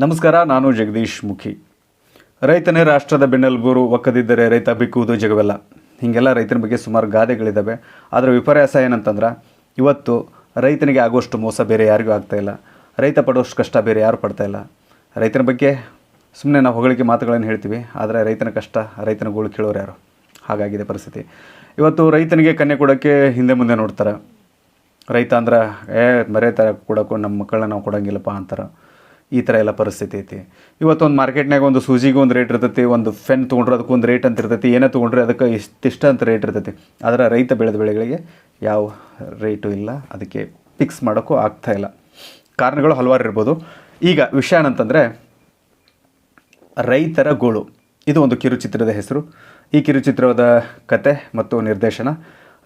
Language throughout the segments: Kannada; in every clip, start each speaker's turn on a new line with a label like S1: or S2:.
S1: ನಮಸ್ಕಾರ, ನಾನು ಜಗದೀಶ್ ಮುಖಿ. ರೈತನೇ ರಾಷ್ಟ್ರದ ಬೆನ್ನೆಲುಬು, ಒಕ್ಕದಿದ್ದರೆ ರೈತ ಬಿಕ್ಕುವುದು ಜಗವೆಲ್ಲ. ಹೀಗೆಲ್ಲ ರೈತನ ಬಗ್ಗೆ ಸುಮಾರು ಗಾದೆಗಳಿದ್ದಾವೆ. ಅದರ ವಿಪರ್ಯಾಸ ಏನಂತಂದ್ರೆ, ಇವತ್ತು ರೈತನಿಗೆ ಆಗುವಷ್ಟು ಮೋಸ ಬೇರೆ ಯಾರಿಗೂ ಆಗ್ತಾಯಿಲ್ಲ. ರೈತ ಪಡೋಷ್ಟು ಕಷ್ಟ ಬೇರೆ ಯಾರು ಪಡ್ತಾಯಿಲ್ಲ. ರೈತನ ಬಗ್ಗೆ ಸುಮ್ಮನೆ ನಾವು ಹೊಗಳಿಕೆ ಮಾತುಗಳನ್ನು ಹೇಳ್ತೀವಿ, ಆದರೆ ರೈತನ ಕಷ್ಟ, ರೈತನ ಗೋಳು ಕೇಳೋರು ಯಾರು? ಹಾಗಾಗಿದೆ ಪರಿಸ್ಥಿತಿ. ಇವತ್ತು ರೈತನಿಗೆ ಕನ್ಯೆ ಕೊಡೋಕ್ಕೆ ಹಿಂದೆ ಮುಂದೆ ನೋಡ್ತಾರೆ. ರೈತ ಅಂದ್ರೆ ಮರೆ ಥರ ಕೊಡೋಕ್ಕೂ ನಮ್ಮ ಮಕ್ಕಳನ್ನ ನಾವು ಕೊಡೋಂಗಿಲ್ಲಪ್ಪ ಅಂತಾರೆ. ಈ ಥರ ಎಲ್ಲ ಪರಿಸ್ಥಿತಿ ಐತಿ. ಇವತ್ತೊಂದು ಮಾರ್ಕೆಟ್ನಾಗ ಒಂದು ಸೂಜಿಗೆ ಒಂದು ರೇಟ್ ಇರ್ತೈತಿ, ಒಂದು ಫೆನ್ ತೊಗೊಂಡ್ರೆ ಅದಕ್ಕೆ ಒಂದು ರೇಟ್ ಅಂತ ಇರ್ತೈತಿ, ಏನೇ ತೊಗೊಂಡ್ರೆ ಅದಕ್ಕೆ ಇಷ್ಟ ಅಂತ ರೇಟ್ ಇರ್ತೈತಿ. ಆದರೆ ರೈತ ಬೆಳೆದ ಬೆಳೆಗಳಿಗೆ ಯಾವ ರೇಟು ಇಲ್ಲ, ಅದಕ್ಕೆ ಫಿಕ್ಸ್ ಮಾಡೋಕ್ಕೂ ಆಗ್ತಾಯಿಲ್ಲ. ಕಾರಣಗಳು ಹಲವಾರು ಇರ್ಬೋದು. ಈಗ ವಿಷಯ ಏನಂತಂದರೆ, ರೈತರ ಗೋಳು. ಇದು ಒಂದು ಕಿರುಚಿತ್ರದ ಹೆಸರು. ಈ ಕಿರುಚಿತ್ರದ ಕತೆ ಮತ್ತು ನಿರ್ದೇಶನ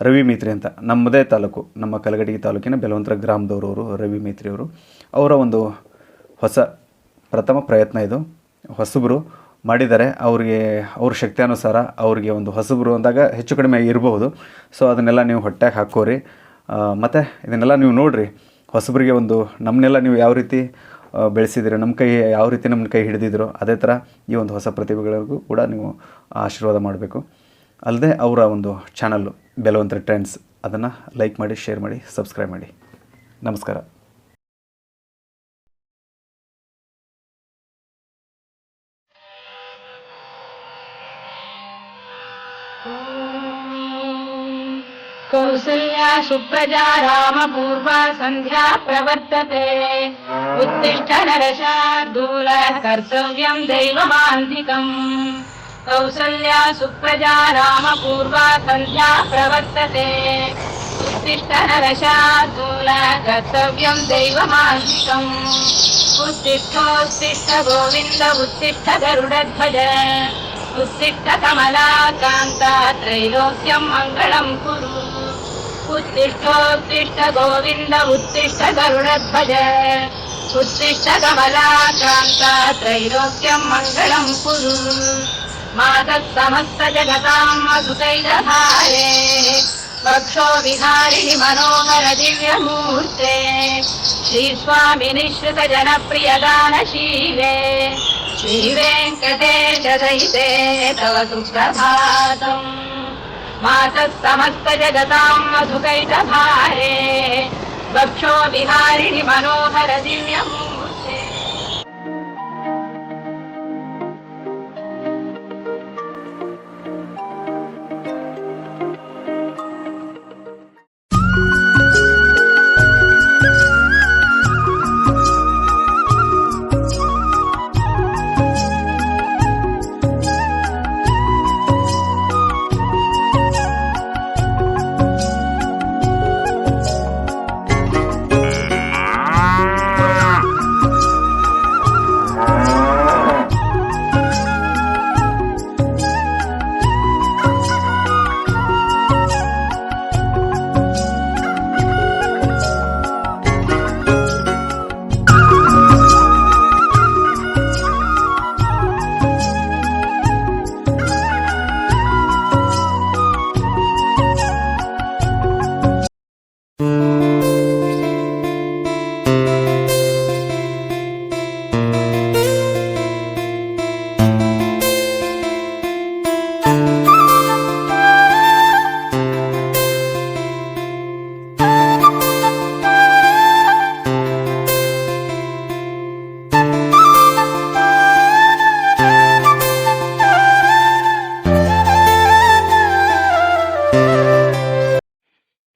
S1: ರವಿ ಮೇತ್ರಿ ಅಂತ. ನಮ್ಮದೇ ತಾಲೂಕು, ನಮ್ಮ ಕಲಘಟಗಿ ತಾಲೂಕಿನ ಬೆಲವಂತರ ಗ್ರಾಮದವರು ರವಿ ಮೇತ್ರಿ ಅವರು. ಅವರ ಒಂದು ಹೊಸ ಪ್ರಥಮ ಪ್ರಯತ್ನ ಇದು. ಹೊಸಬರು ಮಾಡಿದ್ದಾರೆ. ಅವ್ರ ಶಕ್ತಿಯಾನುಸಾರ ಅವ್ರಿಗೆ ಒಂದು ಹೊಸಬರು ಅಂದಾಗ ಹೆಚ್ಚು ಕಡಿಮೆ ಇರಬಹುದು. ಸೊ ಅದನ್ನೆಲ್ಲ ನೀವು ಹೊಟ್ಟೆಗೆ ಹಾಕೋರಿ. ಮತ್ತು ಇದನ್ನೆಲ್ಲ ನೀವು ನೋಡಿರಿ. ಹೊಸಬರಿಗೆ ಒಂದು ನಮ್ಮನ್ನೆಲ್ಲ ನೀವು ಯಾವ ರೀತಿ ಬೆಳೆಸಿದಿರೋ, ನಮ್ಮ ಕೈ ಯಾವ ರೀತಿ ನಮ್ಮ ಕೈ ಹಿಡಿದಿದ್ರು, ಅದೇ ಥರ ಈ ಒಂದು ಹೊಸ ಪ್ರತಿಭೆಗಳಿಗೂ ಕೂಡ ನೀವು ಆಶೀರ್ವಾದ ಮಾಡಬೇಕು. ಅಲ್ಲದೆ ಅವರ ಒಂದು ಚಾನಲ್ಲು ಬೆಲವಂತರ ಟ್ರೆಂಡ್ಸ್, ಅದನ್ನು ಲೈಕ್ ಮಾಡಿ, ಶೇರ್ ಮಾಡಿ, ಸಬ್ಸ್ಕ್ರೈಬ್ ಮಾಡಿ. ನಮಸ್ಕಾರ.
S2: कौसल्या सुप्रजा रामपूर्वा सन्ध्या प्रवर्तते उत्तिष्ठ नरशार्दूल कर्तव्यं दैवमान्तिकम् कौसल्या सुप्रजा रामपूर्वा सन्ध्या प्रवर्तते उत्तिष्ठ नरशार्दूल कर्तव्यं दैवमान्तिकम् उत्तिष्ठोत्तिष्ठ गोविन्द उत्तिष्ठ गरुडध्वज उत्तिष्ठ कमलाकान्ता त्रैलोक्यं मङ्गलं कुरु उत्तिष्ठोत्तिष्ठ गोविन्द उत्तिष्ठ गरुडध्वज उत्तिष्ठ कमलाकान्ता त्रैलोक्यं मङ्गलं कुरु मातः समस्त जगतां मधुतैलधारे वक्षो विहारिणि मनोहर दिव्यमूर्ते श्रीस्वामि निःश्रित जनप्रिय गानशीले श्रीवेङ्कटेश दयिते तव सुप्रभातम् मातः समस्त जगतां मधुकैटभारे वक्षो विहारिणि मनोहर दिव्यमूर्ते.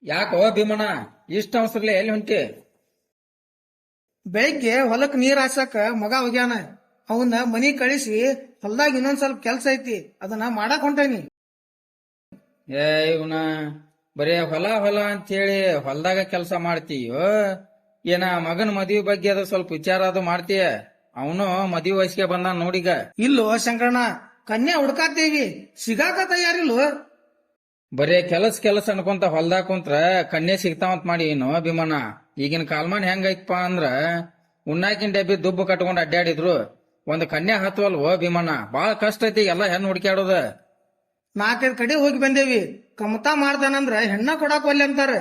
S3: ಯಾಕೋ ಭೀಮಣ್ಣ ಇಷ್ಟ ಅವಸರಲೆ ಎಲ್ಲಿ ಹೊಂಟಿ?
S4: ಬೆಳಿಗ್ಗೆ ಹೊಲಕ್ ನೀರ್ ಹಾಸಕ ಮಗ ಹೋಗ್ಯಾನ. ಅವನ್ನ ಮನಿ ಕಳಿಸಿ ಹೊಲ್ದಾಗ ಇನ್ನೊಂದ್ ಸ್ವಲ್ಪ ಕೆಲ್ಸ ಐತಿ, ಅದನ್ನ ಮಾಡಕ್ ಹೊಂಟೇನಿ.
S3: ಇವನ ಬರೇ ಹೊಲ ಹೊಲ ಅಂತ ಹೇಳಿ ಹೊಲ್ದಾಗ ಕೆಲಸ ಮಾಡ್ತೀಯೋ ಏನ? ಮಗನ ಮದುವೆ ಬಗ್ಗೆ ಅದು ಸ್ವಲ್ಪ ವಿಚಾರ ಅದು ಮಾಡ್ತೀಯ? ಅವನು ಮದುವೆ ವಯಸ್ಸಿಗೆ ಬಂದ ನೋಡಿಗ.
S4: ಇಲ್ಲೋ ಶಂಕರಣ್ಣ, ಕನ್ಯಾ ಹುಡ್ಕಾತೀವಿ, ಸಿಗಾಕ ತಯಾರಿಲ್ವೋ.
S3: ಬರೇ ಕೆಲಸ ಅನ್ಕೊಂತ ಹೊಲ್ದಾಗ ಕುಂತ್ರ ಕನ್ಯೆ ಸಿಗ್ತಾವಂತ ಮಾಡಿ ಏನು ಭೀಮಣ್ಣ? ಈಗಿನ ಕಾಲ್ಮಾನ್ ಹೆಂಗೈತಪ್ಪ ಅಂದ್ರ ಉಣ್ಣಾಕಿನ ಡಬ್ಬಿ ದುಬ್ಬು ಕಟ್ಕೊಂಡ್ ಅಡ್ಡಾಡಿದ್ರು ಒಂದ್ ಕನ್ಯಾ ಹತ್ವಲ್ವೋ ಭೀಮಣ್ಣ? ಬಾಳ ಕಷ್ಟ ಐತಿ ಎಲ್ಲ ಹೆಣ್ ಹುಡುಕ್ಯಾಡೋದ.
S4: 4-5 ಕಡೆ ಹೋಗಿ ಬಂದೇವಿ. ಕಮತಾ ಮಾಡ್ದಾನಂದ್ರ ಹೆಣ್ಣ ಕೊಡಾಕ್ ಒಲ್ಲೆ ಅಂತಾರ.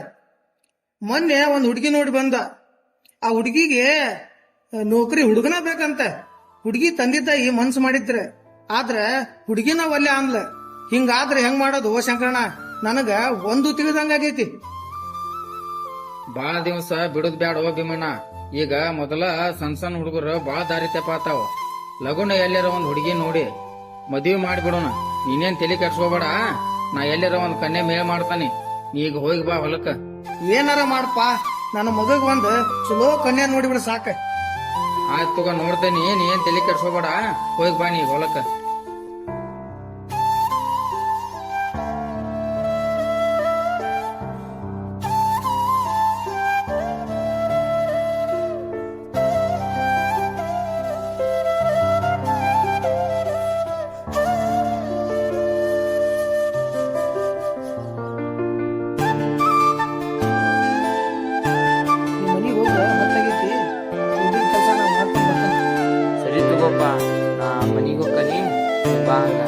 S4: ಮೊನ್ನೆ ಒಂದ್ ಹುಡ್ಗಿ ನೋಡಿ ಬಂದ. ಆ ಹುಡ್ಗಿಗೆ ನೌಕರಿ ಹುಡುಗನ ಬೇಕಂತ ಹುಡುಗಿ ತಂದಿದ್ದ ಈ ಮನ್ಸು ಮಾಡಿದ್ರೆ ಆದ್ರ ಹುಡುಗಿನ ಒಲ್ಲೆ ಅಂದ್ಲ. ಹಿಂಗಾದ್ರೆ ಹೆಂಗ್ ಮಾಡೋದು ಶಂಕರಣ್ಣ? ನನಗ ಒಂದು ತಿಳಿದಂಗಾಗೈತಿ.
S3: ಬಾಳ ದಿವಸ ಬಿಡುದ್ ಬ್ಯಾಡ ಭೀಮಣ್ಣ. ಈಗ ಮೊದಲ ಸಣ್ಣ ಹುಡುಗರು ಬಾಳ ದಾರಿ ತಪ್ಪಾತಾವ. ಲಗುನ ಎಲ್ಲಾರ ಒಂದ್ ಹುಡುಗಿ ನೋಡಿ ಮದ್ವಿ ಮಾಡಿಬಿಡೋಣ. ನೀನೇನ್ ತಲೆ ಕೆಡ್ಸ್ಕೋಬೇಡ. ನಾ ಎಲ್ಲಾರ ಒಂದ್ ಕನ್ಯೆ ಮೇಲ್ ಮಾಡ್ತಾನೆ. ನೀ ಈಗ ಹೋಗಿ ಬಾ ಹೊಲಕ್ಕ.
S4: ಏನಾರ ಮಾಡಪ್ಪ, ನನ್ನ ಮಗಗ್ ಒಂದ್ ಚಲೋ ಕನ್ಯಾ ನೋಡಿಬಿಡ ಸಾಕ.
S3: ಆಯ್ತು ತಗೋ, ನೋಡ್ತೇನಿ. ನೀ ಏನ್ ತಲೆ ಕೆಡ್ಸ್ಕೋಬೇಡ. ಹೋಗಿ ಬಾ ನೀ ಹೊಲಕ್ಕ.
S4: ಮನಿಗ್ ಹೋಗ ಹೊತ್ತಾಗೈತಿ. ಕೆಲಸ ನಾ ಮಾಡ್ಕೊಂಡ್ ಬರ್ತೇನೆ.
S5: ಸರಿ ತಗೋಪ್ಪ, ನಾ ಮನಿಗೆ ಹೋಗ್ಕನಿ. ಬಾ ಹಂಗ.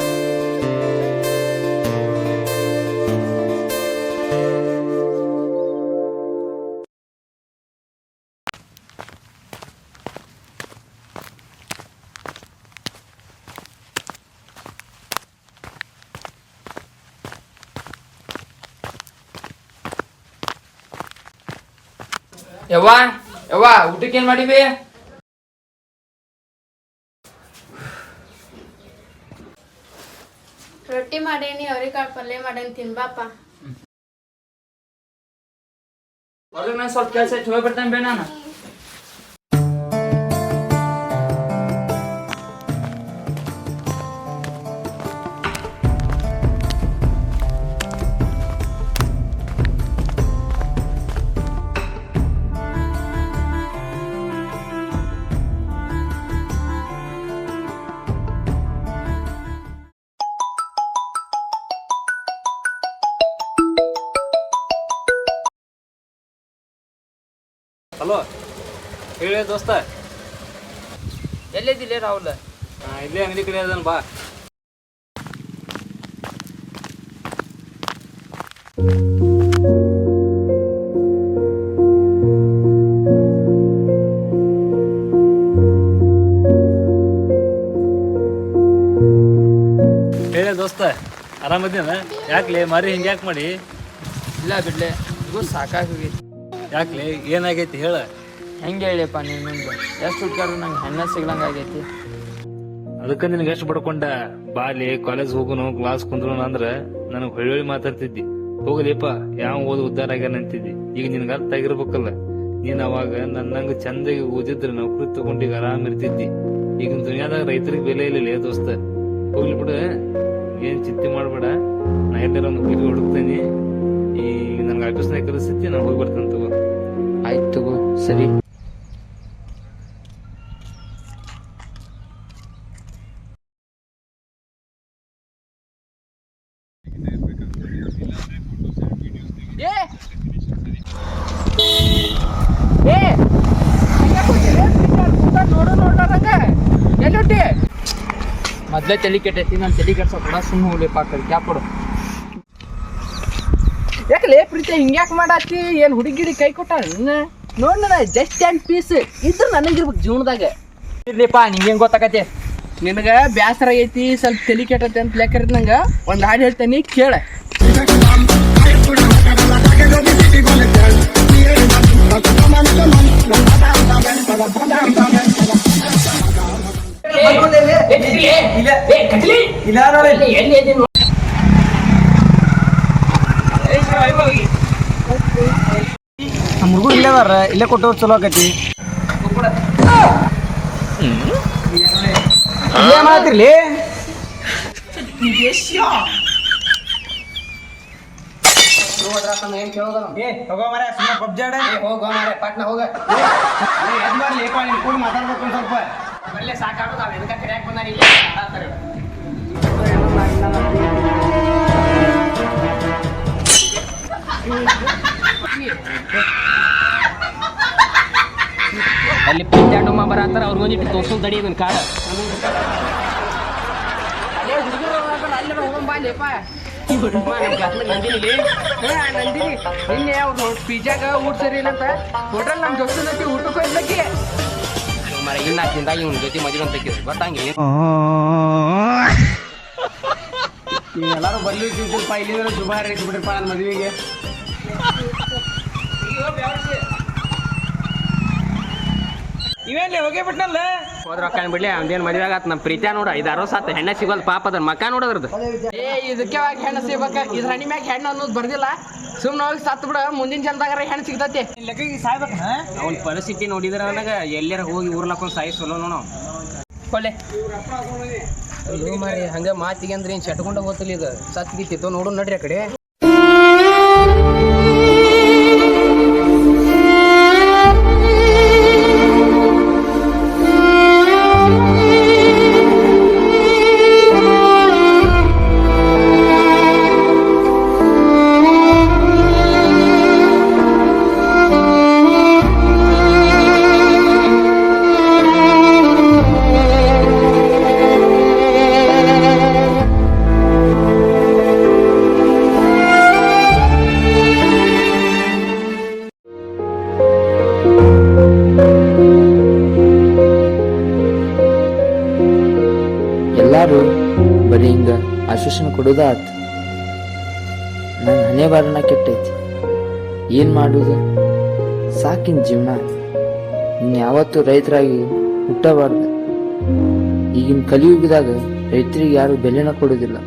S5: ಯವ್ವ ಯವ್ವ, ಊಟಕ್ಕೇನ್ ಮಾಡಿವಿ?
S6: ರೊಟ್ಟಿ ಮಾಡೇನಿ, ಅವ್ರಿಕಾಳು ಪಲ್ಯ ಮಾಡೇನಿ, ತಿನ್ಬಾಪ.
S5: ಹೊರಗೆ ನಾನು ಸ್ವಲ್ಪ ಕೆಲಸ ಐತಿ, ಹೋಗಿ ಬರ್ತಾನೆ ಬೇ ನಾನು.
S7: ಹಲೋ, ಹೇಳಿ ದೋಸ್ತ.
S5: ಎಲ್ಲಿದ್ದಿಲ್ಲ ರಾಹುಲ್?
S7: ಇಲ್ಲೇ ಅಂಗಡಿ ಕಡೆ ಅದನ್ ಬಾ. ಹೇಳಿ ದೋಸ್ತ, ಆರಾಮದಿನ? ಯಾಕ್ಲೆ ಮಾರಿ ಹಿಂಗೆ ಯಾಕೆ ಮಾಡಿ?
S5: ಇಲ್ಲ ಬಿಡ್ಲೆ, ಇದು ಸಾಕಾಗಿ ಹೋಗೈತಿ.
S7: ಯಾಕ್ಲೆ ಏನಾಗೈತಿ ಹೇಳ?
S5: ಹೆಂಗೆ ಹೇಳಿಯಪ್ಪ ನೀನು? ಎಷ್ಟು ಹುಡ್ಕಾರು ನಂಗೆ ಹೆಣ್ಣ ಸಿಗ್ಲಂಗ ಆಗೈತಿ.
S7: ಅದಕ್ಕೆ ನಿನಗೆ ಎಷ್ಟು ಬಡ್ಕೊಂಡ ಬಾಲಿ ಕಾಲೇಜ್ ಹೋಗುನು ಕ್ಲಾಸ್ ಕುಂದ್ರು ಅಂದ್ರ ನನಗೆ ಹೊಳ್ಳಿ ಮಾತಾಡ್ತಿದ್ದಿ. ಹೋಗಲಿಪ್ಪ, ಯಾವ ಓದ್ ಉದ್ದಾರ ಆಗ್ಯಾನ ಅಂತಿದ್ದಿ. ಈಗ ನಿನ್ಗೆ ಅರ್ಥ ಆಗಿರ್ಬೇಕಲ್ಲ. ನೀನ್ ಅವಾಗ ನನ್ನಂಗ ಚಂದಾಗಿ ಓದಿದ್ರೆ ನೌಕರಿ ತಗೊಂಡಿಗ ಆರಾಮ್ ಇರ್ತಿದ್ದಿ. ಈಗಿನ ದುನಿಯಾದಾಗ ರೈತರಿಗೆ ಬೆಲೆ ಇಲ್ಲ ದೋಸ್ತ. ಹೋಗ್ಲಿ ಬಿಡು, ಏನ್ ಚಿಂತೆ ಮಾಡ್ಬೇಡ. ನಾ ಎಲ್ಲಾರ ಒಂದು ಹುಡುಗಿ ಹುಡುಕ್ತೇನಿ. ಈಗ ನನ್ಗೆ ಆಫೀಸ್ನಾಗ ಕಲಿಸ್ತೈತಿ, ನಾನು ಹೋಗಿ ಬರ್ತೇನೆ ತಗೋ.
S5: ಆಯ್ತು ತಗೋ, ಸರಿ. ಮೊದ್ಲೇ ತಲೆ ಕೆಟ್ಟೈತಿ, ನಾನು ತಲೆ ಕೆಡ್ಸೋ ಕೂಡ ಸುಮ್ಮನೆ ಹೋಗ್ಲಿಪ್ಪ. ಕ್ಯಾಪ್ ಕೊಡು. ಯಾಕಲೇ ಪ್ರೀತಿ ಹಿಂಗ್ಯಾಕೆ ಮಾಡಾತಿ? ಏನ್ ಹುಡುಗಿಡಿ ಕೈ ಕೊಟ್ಟ ನೋಡ? ಜಸ್ಟ್ ಆ್ಯಂಡ್ ಪೀಸ್ ಇದ್ರ ನನಗಿರ್ಬೇಕು ಜೀವನದಾಗ. ಇರ್ಲಿಪ್ಪ, ನಿಂಗೇನ್ ಗೊತ್ತಾಕತಿ? ನಿನಗ ಬ್ಯಾಸರ ಐತಿ, ಸ್ವಲ್ಪ ತಲೆ ಕೆಟ್ಟೈತಿ ಅಂತ ಲೆಕ್ಕ ನಂಗ ಒಂದ್ ಹಾಡು ಹೇಳ್ತೇನಿ, ಕೇಳ.
S4: ಹುಡುಗರು ಇಲ್ಲೇ ಅದಾರ, ಇಲ್ಲೇ ಕೊಟ್ಟವ್ರು ಚಲೋ ಆಕೈತಿ. ಇಲ್ಲೇ ಮಾಡತ್ತಿರ್ಲಿ. ಹೋಗೋ ಮರ, ಸುಮ್ಮನೆ ಪಬ್ಜಾಡ.
S5: ಹೋಗ ಪಾಟ್ನ ಹೋಗ.
S4: ಕೂಡ ಮಾತಾಡ್ಬೇಕು ಸ್ವಲ್ಪ.
S5: ಅಲ್ಲೇ ಸಾಕಾಗೋದು, ಅವ್ ಎದಕ್ಕ ಕರಿಯಾಕ್ ಬಂದಾರ ಇಲ್ಲಿ ಆಡಾತಾರ. ಅಲ್ಲಿ ಪಿಂಚಾಟಮ್ಮ ಬರತ್ತಾರ, ಅವ್ರಿಗೊಂದಿಟ್ಟು ತೋರ್ಸೋದು ತಡಿ ಇದನ್ ಕಾಡ. ಅಲ್ಲೇ ಹುಡುಗರು ಅಲ್ಲೇ ಹೋಗಂಬಾಲೇಪ. ನಂದಿನಿ ನಿನ್ನೆ ಅವ್ರು ಪಿಜ್ಜಾಗ ಊಟ ಸರಿ ಇಲ್ಲ ಅಂತ ಹೋಟೆಲ್ ನಮ್ ದೋಸ್ತನಕ್ಕೆ ಊಟಕ್ಕೆ ಹೋಗ್ಲಕ್ಕೆ ಇನ್ನ ಹಿಂದಾಗಿ ಇವ್ನ ಜೊತೆ ಮದುವೆ ಅಂತ ಗೊತ್ತಂಗಿಲ್ಲ ಎಲ್ಲಾರು ಬರ್ಲಿ ತಿಂತಿಲ್ಪ ಇಲ್ಲಿಂದ್ರೆ ದುಬಾರಿ ರೇಟ್ ಬಿಡ್ರಿಪ್ಪ ನನ್ನ ಮದುವೆಗೆ
S3: ಇವೇನ್ಲಿ ಹೋಗೇ ಬಿಟ್ನಲ್ಲ
S5: ಹೋದ್ರ ಅಕ್ಕ ಬಿಡ್ಲಿ ಅವ್ದೇನ್ ಮದುವೆ ಆಗತ್ತ ನಮ್ಮ ಪ್ರೀತಿಯ ನೋಡ 5-6 ವರ್ಷ ಆತ ಹೆಣ್ಣ ಸಿಗೋಲ್ ಪಾಪ ಅದ್ರ ಮಕ್ಕ ನೋಡದ್ರದ್ದು
S3: ಇದಕ್ಕೆ ಹೆಣ್ಣು ಸಿಗ್ಬೇಕ ಇದ್ರ ಹಣ್ಣಿ ಮ್ಯಾಗ ಹೆಣ್ಣು ಅನ್ನೋದು ಬರ್ದಿಲ್ಲ ಸುಮ್ನೆ ಹೋಗಿ ಸತ್ತು ಬಿಡ ಮುಂದಿನ ಜನದಾಗ ಹೆಣ್ಣು ಸಿಗ್ತೈತಿ
S5: ಅವ್ನ ಪರಿಸ್ಥಿತಿ ನೋಡಿದ್ರ ನನಗ ಎಲ್ಲಾರ ಹೋಗಿ ಊರ್ಲಕ್ಕೊಂದು ಸಾಯಿ ಸೊಲೋ ನೋಡ ಕೊಳ್ಳೆ ಮಾರಿ ಹಂಗ ಮಾತಿಗೆ ಅಂದ್ರೆ ಏನ್ ಚಟ್ಕೊಂಡ ಹೋಗ್ತಿಲ್ಲ ಇದು ಸತ್ ಗೀತಿತ್ತು ನೋಡು ನಡ್ರಿ ಆ ಕಡೆ
S8: ಎಲ್ಲಾರು ಬರೀ ಹಿಂಗ ಆಶ್ವಾಸನೆ ಕೊಡೋದ ಆತು ನನ್ನ ಹಣೆ ಬಾರನ ಕೆಟ್ಟೈತಿ ಏನ್ ಮಾಡುದು ಸಾಕಿನ ಜೀವನ ಇನ್ ಯಾವತ್ತು ರೈತರಾಗಿ ಹುಟ್ಟಬಾರ್ದು ಈಗಿನ ಕಲಿಯುಗದಾಗ ರೈತರಿಗೆ ಯಾರು ಬೆಲೆನ ಕೊಡೋದಿಲ್ಲ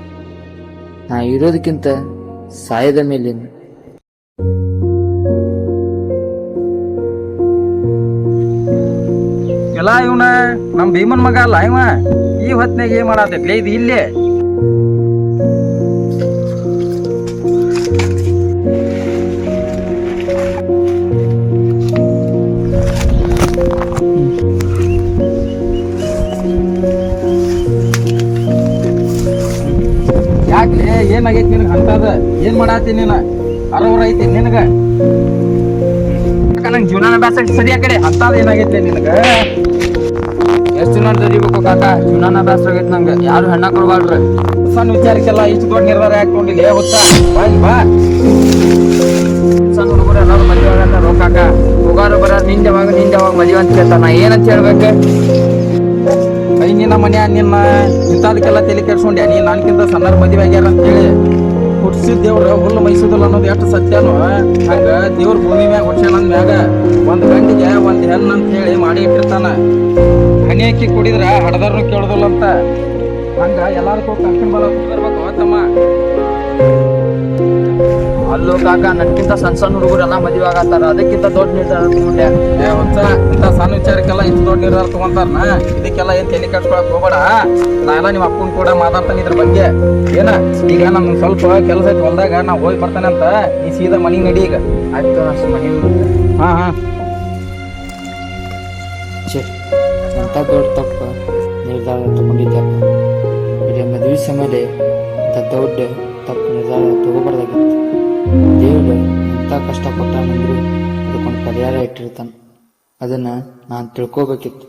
S8: ನಾ ಇರೋದಕ್ಕಿಂತ ಸಾಯದ ಮೇಲಿನ
S3: ಎಲ್ಲ ಇವನ ನಮ್ ಭೀಮನ್ ಮಗ ಅಲ್ಲ ಇವ ಈ ಹೊತ್ನಾಗ ಏನ್ ಮಾಡತ್ತೈತ್ಲೆ ಇದು ಇಲ್ಲೇ ಯಾಕ್ಲೆ ಏನಾಗೈತಿ ನಿನಗ ಅಂತದ ಏನ್ ಮಾಡತ್ತಿ ನೀನ ಅರವರ ಐತಿ ನಿನಗ ನಂಗೆ ಜೀವನ ಬ್ಯಾಸ ಸರಿ ಆ ಕಡೆ ಅಂತದ ಏನಾಗೈತಿ ನಿನಗ
S8: ಎಷ್ಟು ದಿನ ದುಡಿಬೇಕು ಕಾಕ ಜೀವನ ಬ್ಯಾಸರ ಆಗೈತಿ ನಂಗೆ ಯಾರು ಹೆಣ್ಣ ಕೊಡ್ಬಾರ್ಡ್ರಿ
S3: ಸಣ್ಣ ವಿಚಾರಕ್ಕೆಲ್ಲ ಇಷ್ಟು ದೊಡ್ಡ ನಿರ್ಧಾರ ಯಾಕೆ ಕೊಂಡಿಲ್ಲ ಹೊತ್ತ ಬಾ
S8: ಸಣ್ಣ ಹುಡುಗರು ಎಲ್ಲಾರು ಮದುವೆ ಆಗತ್ತಾರ ಕಾಕ ಹೋಗಾರು ಬರ ನಿಂಜವಾಗ ಮದುವೆ ಅಂತ ಕೇಳ್ತಾರ ನಾ ಏನಂತ ಹೇಳ್ಬೇಕು
S3: ಐ ನಿನ್ನ ಮನ್ಯ ನಿನ್ನ ಇಂಥದಕ್ಕೆಲ್ಲ ತಲೆ ಕೆಡ್ಸ್ಕೊಂಡ್ಯಾ ನೀ ನನ್ಕಿಂತ ಸಣ್ಣರ ಮದುವೆ ಆಗ್ಯಾರ ಅಂತ ಹೇಳಿ ಹುಟ್ಟಿಸಿದ ದೇವ್ರ ಹುಲ್ಲು ಮೈಸೂದಲ್ಲ ಅನ್ನೋದು ಎಷ್ಟು ಸತ್ಯನೋ ಹಂಗ ದೇವ್ರ ಭೂಮಿ ಮ್ಯಾಗ ಹುಡ್ಸ್ಯಾನ ಮ್ಯಾಗ ಒಂದ್ ಗಂಡಿಗೆ ಒಂದ್ ಹೆಣ್ಣು ಅಂತ ಹೇಳಿ ಮಾಡಿ ಇಟ್ಟಿರ್ತಾನ ಹನಿ ಅಕ್ಕಿ ಕುಡಿದ್ರ ಹಡದಾರ್ನು ಕೇಳೋದಿಲ್ಲ ಅಂತ ಹಂಗ ಎಲ್ಲಾರ್ಗೂ ಕರ್ಕೊಂಡ್ ಬರ್ಬೇಕು ತಮ್ಮ
S8: ಅಲ್ಲೋ ಕಾಕ ನನ್ಕಿಂತ ಸಣ್ಣ ಹುಡುಗರೆಲ್ಲ ಮದುವೆ ಆಗತ್ತಾರ ಅದಕ್ಕಿಂತ ದೊಡ್ಡ ನಿರ್ಧಾರ ತಗೊಂಡ್ಯಾ
S3: ಹೊಸ ಇಂಥ ಸಣ್ಣ ವಿಚಾರಕ್ಕೆಲ್ಲ ಇಷ್ಟು ದೊಡ್ಡ ನಿರ್ಧಾರ ತಗೊಂತಾರನ ಇದಕ್ಕೆಲ್ಲ ಏನ್ ತಲೆ ಕೆಡ್ಸ್ಕೊಳಕ್ ಹೋಗ್ಬೇಡ ನಾನೆಲ್ಲ ನಿಮ್ಮ ಅಪ್ಪನ ಕೂಡ ಮಾತಾಡ್ತಾನೆ ಇದ್ರ ಬಗ್ಗೆ ಏನ ಈಗ ನಮ್ಗೆ ಸ್ವಲ್ಪ ಕೆಲಸ ಐತಿ ಹೊಲ್ದಾಗ ನಾ ಹೋಗಿ ಬರ್ತಾನೆ ಅಂತ ನೀ ಸೀದಾ ಮನಿಗ್ ನಡಿ ಈಗ
S8: ಆಯ್ತು ಅಷ್ಟು ಮನೆ
S3: ಹಾ ಹಾ
S8: ಅಂತ ದೊಡ್ಡ ತಪ್ಪ ನಿರ್ಧಾರ ತಗೊಂಡಿದ್ದಪ್ಪ ಬರೀ ಮದುವೆ ಸಮಯದಲ್ಲಿ ಇಂಥ ದೊಡ್ಡ ತಪ್ಪು ನಿರ್ಧಾರ ತಗೋಬಾರ್ದಾಗಿತ್ತು ದೇವ್ರು ಎಂಥ ಕಷ್ಟಪಟ್ಟಾನಂದ್ರು ಅದಕ್ಕೊಂದು ಪರಿಹಾರ ಇಟ್ಟಿರ್ತಾನೆ ಅದನ್ನ ನಾನು ತಿಳ್ಕೊಬೇಕಿತ್ತು